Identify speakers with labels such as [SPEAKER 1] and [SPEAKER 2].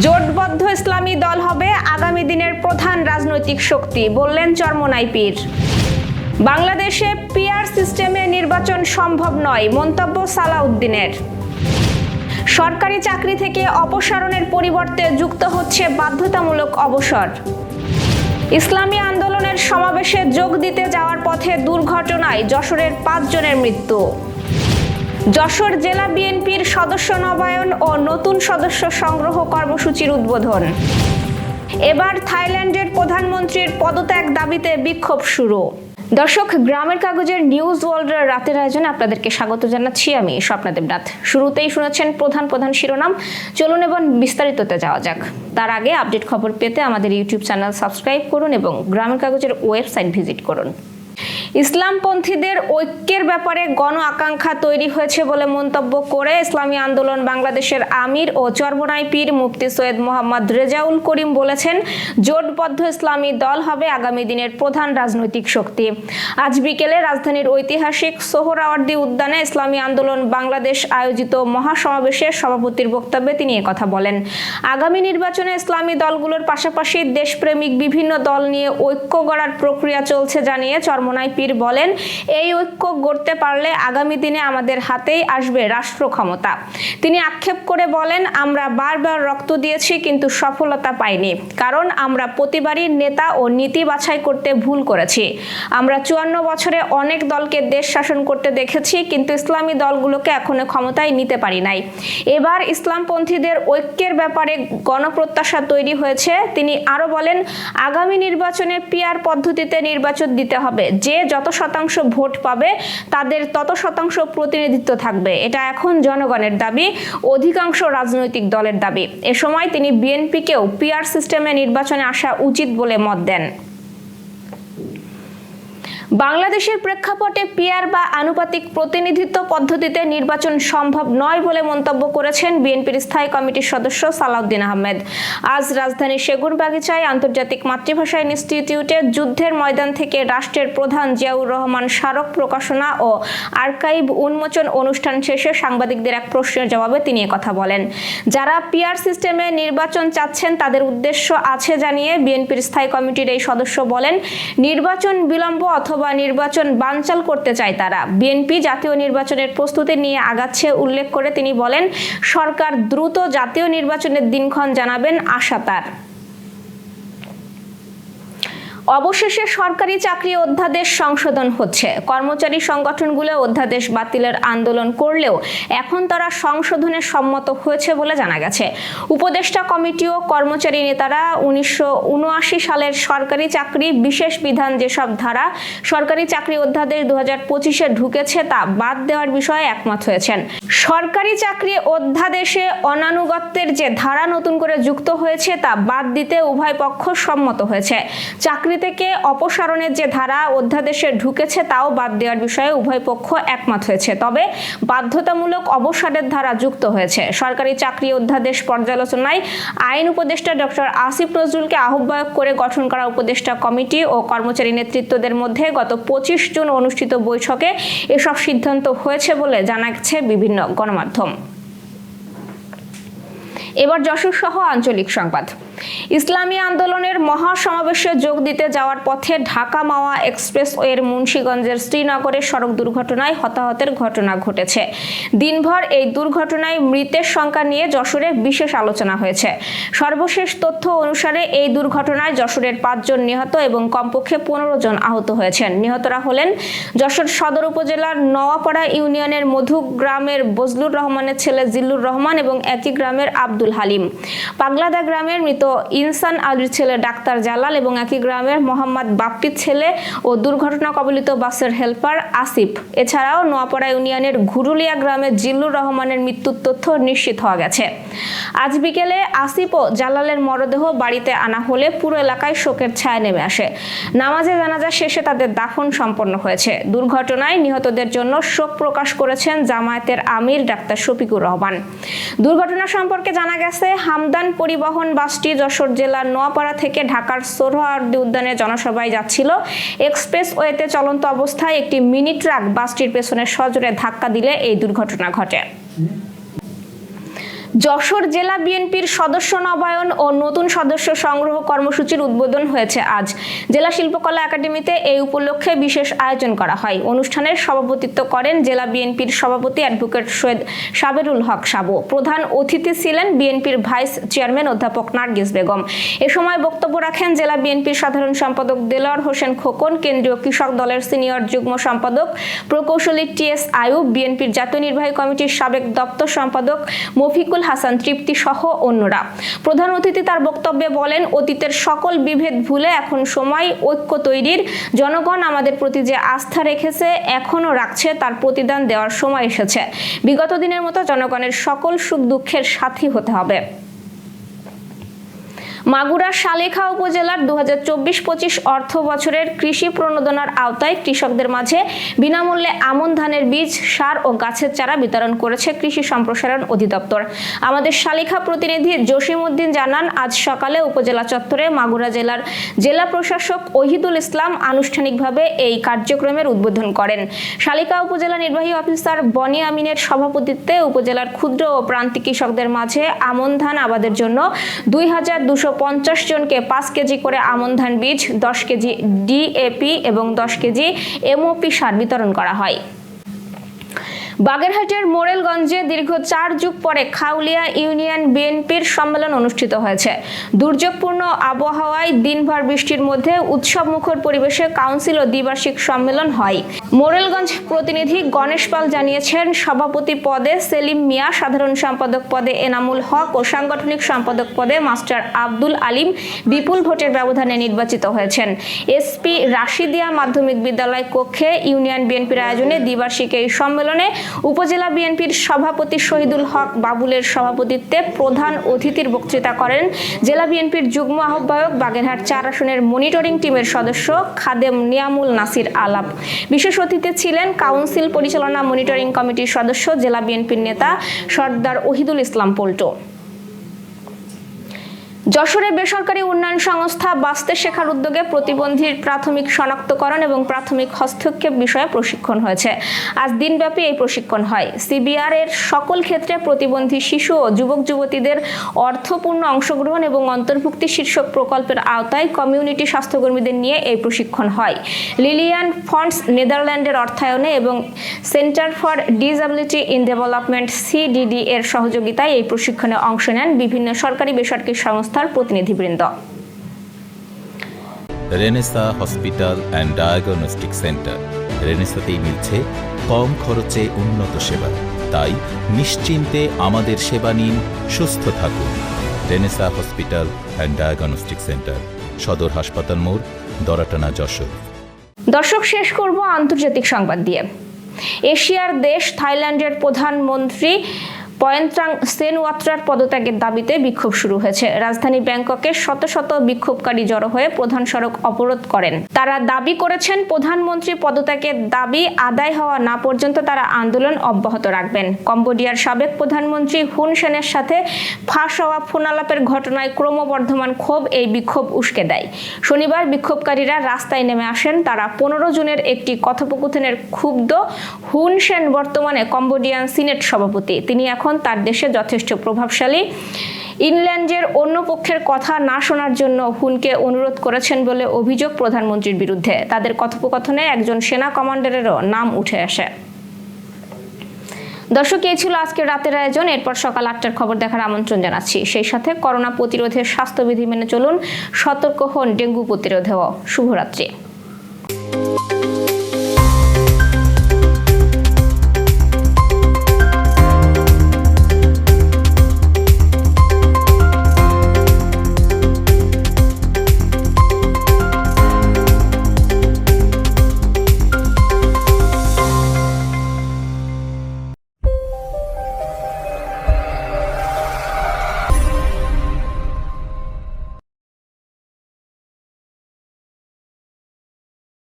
[SPEAKER 1] জোটবদ্ধ ইসলামী দল হবে আগামী দিনের প্রধান রাজনৈতিক শক্তি, বললেন চরমোনাই পীর। বাংলাদেশে পিআর সিস্টেমে নির্বাচন সম্ভব নয়, মন্তব্য সালাউদ্দিনের। সরকারি চাকরি থেকে অপসারণের পরিবর্তে যুক্ত হচ্ছে বাধ্যতামূলক অবসর। ইসলামী আন্দোলনের সমাবেশে যোগ দিতে যাওয়ার পথে দুর্ঘটনায় যশোরের 5 জনের মৃত্যু। যশোর জেলা বিএনপির সদস্য নবায়ন ও নতুন সদস্য সংগ্রহ কর্মসূচির উদ্বোধন। এবার থাইল্যান্ডের প্রধানমন্ত্রীর পদত্যাগ দাবিতে বিক্ষোভ শুরু। দর্শক, গ্রামের কাগজের নিউজ ওয়ার্ল্ডের রাতের আয়োজনে আপনাদেরকে স্বাগত জানাচ্ছি আমি স্বপ্না দেবনাথ। শুরুতেই শুনেছেন প্রধান শিরোনাম। চলুন এবং বিস্তারিততে যাওয়া যাক। তার আগে আপডেট খবর পেতে আমাদের ইউটিউব চ্যানেল সাবস্ক্রাইব করুন এবং গ্রামের কাগজের ওয়েবসাইট ভিজিট করুন। ইসলামপন্থীদের ঐক্যের ব্যাপারে গণ আকাঙ্ক্ষা তৈরি হয়েছে বলে মন্তব্য করে ইসলামী আন্দোলন বাংলাদেশের আমির ও চরমোনাই পীর মুফতি সৈয়দ মোহাম্মদ রেজাউল করিম বলেছেন, জোটবদ্ধ ইসলামী দল হবে আগামী দিনের প্রধান রাজনৈতিক শক্তি। আজ বিকেলে রাজধানীর ঐতিহাসিক সোহরাওয়ার্দী উদ্যানে ইসলামী আন্দোলন বাংলাদেশ আয়োজিত মহাসমাবেশের সভাপতির বক্তব্যে তিনি কথা বলেন। আগামী নির্বাচনে ইসলামী দলগুলোর পাশাপাশি দেশপ্রেমিক বিভিন্ন দল নিয়ে ঐক্য গড়ার প্রক্রিয়া চলছে জানিয়ে চরমোনাই পীর বলেন, এই ঐক্য গড়তে পারলে আগামী দিনে আমাদের হাতেই আসবে রাষ্ট্র ক্ষমতা। তিনি আক্ষেপ করে বলেন, আমরা বারবার রক্ত দিয়েছি কিন্তু সফলতা পাইনি, কারণ আমরা প্রতিবারই নেতা ও নীতি বাছাই করতে ভুল করেছি। আমরা 54 বছরে অনেক দলকে দেশ শাসন করতে দেখেছি, কিন্তু ইসলামী দলগুলোকে এখনো ক্ষমতায় নিতে পারি নাই। এবার ইসলামপন্থীদের ঐক্যের ব্যাপারে গণপ্রত্যাশা তৈরি হয়েছে। তিনি আরো বলেন, আগামী নির্বাচনে পিআর পদ্ধতিতে নির্বাচন দিতে হবে। যে যত শতাংশ ভোট পাবে তাদের তত শতাংশ প্রতিনিধিত্ব থাকবে। এটা এখন জনগণের দাবি, অধিকাংশ রাজনৈতিক দলের দাবি। এ সময় তিনি বিএনপিকেও পিআর সিস্টেমে নির্বাচনে আসা উচিত বলে মত দেন। বাংলাদেশের প্রেক্ষাপটে পিআর বা আনুপাতিক প্রতিনিধিত্ব পদ্ধতিতে নির্বাচন সম্ভব নয় বলে মন্তব্য করেছেন বিএনপির স্থায়ী কমিটির সদস্য সালাউদ্দিন আহমেদ। আজ রাজধানীর সেগুনবাগিচায় আন্তর্জাতিক মাতৃভাষা ইনস্টিটিউটে যুদ্ধের ময়দান থেকে রাষ্ট্রের প্রধান জিয়াউর রহমান স্মারক প্রকাশনা ও আর্কাইভ উন্মোচন অনুষ্ঠান শেষে সাংবাদিকদের এক প্রশ্নের জবাবে তিনি কথা বলেন। যারা পিআর সিস্টেমে নির্বাচন চাচ্ছেন তাদের উদ্দেশ্য আছে জানিয়ে বিএনপির স্থায়ী কমিটির এই সদস্য বলেন, নির্বাচন বিলম্ব অথবা নির্বাচন বানচাল করতে চায় তারা। বিএনপি জাতীয় নির্বাচনের প্রস্তুতি নিয়ে আগাচ্ছে উল্লেখ করে তিনি বলেন, সরকার দ্রুত জাতীয় নির্বাচনের দিনক্ষণ জানাবেন আশা তার। অবশেষে সরকারি চাকরি অধ্যাদেশ সংশোধন হচ্ছে। কর্মচারী সংগঠনগুলো অধ্যাদেশ বাতিলের আন্দোলন করলেও এখন তারা সংশোধনে সম্মত হয়েছে বলে জানা গেছে। উপদেষ্টা কমিটি ও কর্মচারী নেতারা 1979 সালের সরকারি চাকরি বিশেষ বিধান যেসব ধারা সরকারি চাকরি অধ্যাদেশ 2025-এ ঢুকেছে তা বাদ দেওয়ার বিষয়ে একমত হয়েছেন। সরকারি চাকরি অধ্যাদেশে অনানুগত্যের যে ধারা নতুন করে যুক্ত হয়েছে তা বাদ দিতে উভয় পক্ষ সম্মত হয়েছে। চাকরি থেকে অপসারণের যে ধারা অধ্যাদেশে ঢুকেছে তাও বাদ দেওয়ার বিষয়ে উভয় পক্ষ একমত হয়েছে, তবে বাধ্যতামূলক অবসরের ধারা যুক্ত হয়েছে। সরকারি চাকরি অধ্যাদেশ পর্যালোচনায় আইন উপদেষ্টা ডক্টর আসিফ নজরুলকে আহ্বায়ক করে গঠন করা উপদেষ্টা কমিটি ও কর্মচারী নেতৃত্বদের মধ্যে গত 25 জুন অনুষ্ঠিত বৈঠকে এসব সিদ্ধান্ত হয়েছে বলে জানা গেছে বিভিন্ন গণমাধ্যম। এবার যশোর সহ আঞ্চলিক সংবাদ। ইসলামী আন্দোলনের মহাসমাবেশে যোগ দিতে যাওয়ার পথে ঢাকা মাওয়া এক্সপ্রেসওয়ের মুন্সিগঞ্জের শ্রীনগরের সড়ক দুর্ঘটনায় হতাহতের ঘটনা ঘটেছে। দিনভর এই দুর্ঘটনায় মৃতের সংখ্যা নিয়ে যশোরে বিশেষ আলোচনা হয়েছে। সর্বশেষ তথ্য অনুসারে এই দুর্ঘটনায় যশোরের 5 জন নিহত এবং কমপক্ষে 15 জন আহত হয়েছেন। নিহতরা হলেন যশোর সদর উপজেলার নওয়াপাড়া ইউনিয়নের মধু গ্রামের বজলুর রহমানের ছেলে জিল্লুর রহমান এবং একই গ্রামের আব্দুল হালিম, পাগলাদা গ্রামের মৃত ইনসান আলীর ছেলে ডাক্তার জালাল এবং একই গ্রামের মোহাম্মদ বাপ্পির ছেলে ও দুর্ঘটনা কবলিত বাসের হেল্পার আসিফ। এছাড়াও নোয়াপাড়া ইউনিয়নের ঘুরুলিয়া গ্রামের জিল্লুর রহমানের মৃত্যুর তথ্য নিশ্চিত হওয়া গেছে। আজ বিকেলে আসিফ ও জালালের মরদেহ বাড়িতে আনা হলে পুরো এলাকায় শোকের ছায়া নেমে আসে। নামাজে জানাজা শেষে তাদের দাফন সম্পন্ন হয়েছে। দুর্ঘটনায় নিহতদের জন্য শোক প্রকাশ করেছেন জামায়াতের আমির ডাক্তার শফিকুর রহমান। দুর্ঘটনা সম্পর্কে জানা গেছে, হামদান পরিবহন বাসটি যশোর জেলার নোয়াপাড়া থেকে ঢাকার সোহরাওয়ার্দী উদ্যানে জনসভায় যাচ্ছিল। এক্সপ্রেসওয়েতে চলন্ত অবস্থায় একটি মিনি ট্রাক বাসটির পেছনে সজোরে ধাক্কা দিলে এই দুর্ঘটনা ঘটে। যশোর জেলা বিএনপির সদস্য নবায়ন ও নতুন সদস্য সংগ্রহ কর্মসূচির উদ্বোধন হয়েছে আজ। জেলা শিল্পকলা একাডেমিতে এই উপলক্ষে বিশেষ আয়োজন করা হয়। অনুষ্ঠানের সভাপতিত্ব করেন জেলা বিএনপির সভাপতি অ্যাডভোকেট সৈয়দ সাবেরুল হক সাবু। প্রধান অতিথি ছিলেন বিএনপির ভাইস চেয়ারম্যান অধ্যাপক নার্গিস বেগম। এ সময় বক্তব্য রাখেন জেলা বিএনপির সাধারণ সম্পাদক দেলোয়ার হোসেন খোকন, কেন্দ্রীয় কৃষক দলের সিনিয়র যুগ্ম সম্পাদক প্রকৌশলী টি.এস. আইয়ুব, বিএনপির জাতীয় নির্বাহী কমিটির সাবেক দপ্তর সম্পাদক মফিকুল হাসান তৃপ্তি সহ অন্যরা। প্রধান অতিথি তার বক্তব্যে বলেন, অতীতের সকল বিভেদ ভুলে এখন সময় ঐক্য তৈরির। জনগণ আমাদের প্রতি যে আস্থা রেখেছে, এখনো রাখছে, তার প্রতিদান দেওয়ার সময় এসেছে। বিগত দিনের মতো জনগণের সকল সুখ দুঃখের সাথী হতে হবে। মাগুরার সালেখা উপজেলার 2024-25 অর্থ বছরের কৃষি প্রণোদনার আওতায় কৃষকদের মাঝে বিনামূল্যে আমন ধানের বীজ, সার ও গাছের চারা বিতরণ করেছে কৃষি সম্প্রসারণ অধিদপ্তর। আমাদের সালেখা প্রতিনিধি জসিম উদ্দিন জানান, আজ সকালে উপজেলা চত্বরে মাগুরা জেলার জেলা প্রশাসক ওহিদুল ইসলাম আনুষ্ঠানিকভাবে এই কার্যক্রমের উদ্বোধন করেন। সালেখা উপজেলা নির্বাহী অফিসার বনি আমিনের সভাপতিত্বে উপজেলার ক্ষুদ্র ও প্রান্তিক কৃষকদের মাঝে আমন ধান আবাদের জন্য 2250 জনকে 5 কেজি করে আমন ধান বীজ, 10 কেজি ডিএপি এবং 10 কেজি এমওপি সার বিতরণ করা হয়। বাগেরহাটের মোরেলগঞ্জে দীর্ঘ 4 যুগ পরে খাউলিয়া ইউনিয়ন বিএনপির সম্মেলন অনুষ্ঠিত হয়েছে। দুর্যোগপূর্ণ আবহাওয়ায় দিনভর বৃষ্টির মধ্যে উৎসবমুখর পরিবেশে কাউন্সিল ও দ্বিবার্ষিক সম্মেলন হয়। মোরেলগঞ্জ প্রতিনিধি গণেশ পাল জানিয়েছেন, সভাপতি পদে সেলিম মিয়া, সাধারণ সম্পাদক পদে এনামুল হক ও সাংগঠনিক সম্পাদক পদে মাস্টার আব্দুল আলিম বিপুল ভোটের ব্যবধানে নির্বাচিত হয়েছেন। এসপি রাশিদিয়া মাধ্যমিক বিদ্যালয় কক্ষে ইউনিয়ন বিএনপির আয়োজনে দ্বিবার্ষিক এই সম্মেলনে উপজেলা বিএনপির সভাপতি শহীদুল হক বাবুলের সভাপতিত্বে প্রধান অতিথির বক্তৃতা করেন জেলা বিএনপির যুগ্ম আহ্বায়ক, বাগেরহাট 4 আসনের মনিটরিং টিমের সদস্য খাদেম নিয়ামুল নাসির আলাপ। বিশেষ অতিথি ছিলেন কাউন্সিল পরিচালনা মনিটরিং কমিটির সদস্য জেলা বিএনপির নেতা সর্দার ওহিদুল ইসলাম পল্টু। যশোরে বেসরকারি উন্নয়ন সংস্থা বাঁচতে শেখার উদ্যোগে প্রতিবন্ধীর প্রাথমিক শনাক্তকরণ এবং প্রাথমিক হস্তক্ষেপ বিষয়ে প্রশিক্ষণ হয়েছে। আজ দিনব্যাপী এই প্রশিক্ষণ হয়। সিবিআর এর সকল ক্ষেত্রে প্রতিবন্ধী শিশু ও যুবক যুবতীদের অর্থপূর্ণ অংশগ্রহণ এবং অন্তর্ভুক্তি শীর্ষক প্রকল্পের আওতায় কমিউনিটি স্বাস্থ্যকর্মীদের নিয়ে এই প্রশিক্ষণ হয়। লিলিয়ান ফান্ডস নেদারল্যান্ডের অর্থায়নে এবং centre for disability in development CDD এর সহযোগিতায় এই প্রশিক্ষণে অংশ নেন বিভিন্ন সরকারি বেসরকারি সংস্থা প্রতিনিধিবৃন্দ।
[SPEAKER 2] Renaissance hospital and diagnostic centre. রেনেসাতেই মিলছে কম খরচে উন্নত সেবা, তাই নিশ্চিন্তে আমাদের সেবা নিন, সুস্থ থাকুন। Renaissance hospital and diagnostic centre, সদর হাসপাতাল মোড়, দরাটানা, যশোর।
[SPEAKER 1] দর্শক, শেষ করব আন্তর্জাতিক সংবাদ দিয়ে। এশিয়ার দেশ থাইল্যান্ডের প্রধানমন্ত্রী পয়েন্ট্রাং সেনওয়াত্রার পদত্যাগের দাবিতে বিক্ষোভ শুরু হয়েছে। রাজধানী ব্যাংককে শত শত বিক্ষোভকারী জড়ো হয়ে প্রধান সড়ক অবরোধ করেন। তারা দাবি করেছেন, প্রধানমন্ত্রী পদত্যাগের দাবি আদায় হওয়া না পর্যন্ত তারা আন্দোলন অব্যাহত রাখবেন। কম্বোডিয়ার সাবেক প্রধানমন্ত্রী হুন সেনের সাথে ফাঁস হওয়া ফোনালাপের ঘটনায় ক্রমবর্ধমান ক্ষোভ এই বিক্ষোভ উস্কে দেয়। শনিবার বিক্ষোভকারীরা রাস্তায় নেমে আসেন। তারা 15 জুনের একটি কথোপকথনের ক্ষুব্ধ। হুন সেন বর্তমানে কম্বোডিয়ান সিনেট সভাপতি। তিনি এখন তার দেশে যথেষ্ট প্রভাবশালী। ইংল্যান্ডের অন্য পক্ষের কথা না শোনার জন্য হুনকে অনুরোধ করেছেন বলে অভিযোগ প্রধানমন্ত্রীর বিরুদ্ধে। তাদের কথোপকথনে একজন সেনা কমান্ডারেরও নাম উঠে আসে। দর্শক, এই ছিল আজকের রাতের আয়োজন। এরপর সকাল 8টার খবর দেখার আমন্ত্রণ জানাচ্ছি। সেই সাথে করোনা প্রতিরোধে স্বাস্থ্যবিধি মেনে চলুন, সতর্ক হন ডেঙ্গু প্রতিরোধেও। শুভরাত্রি।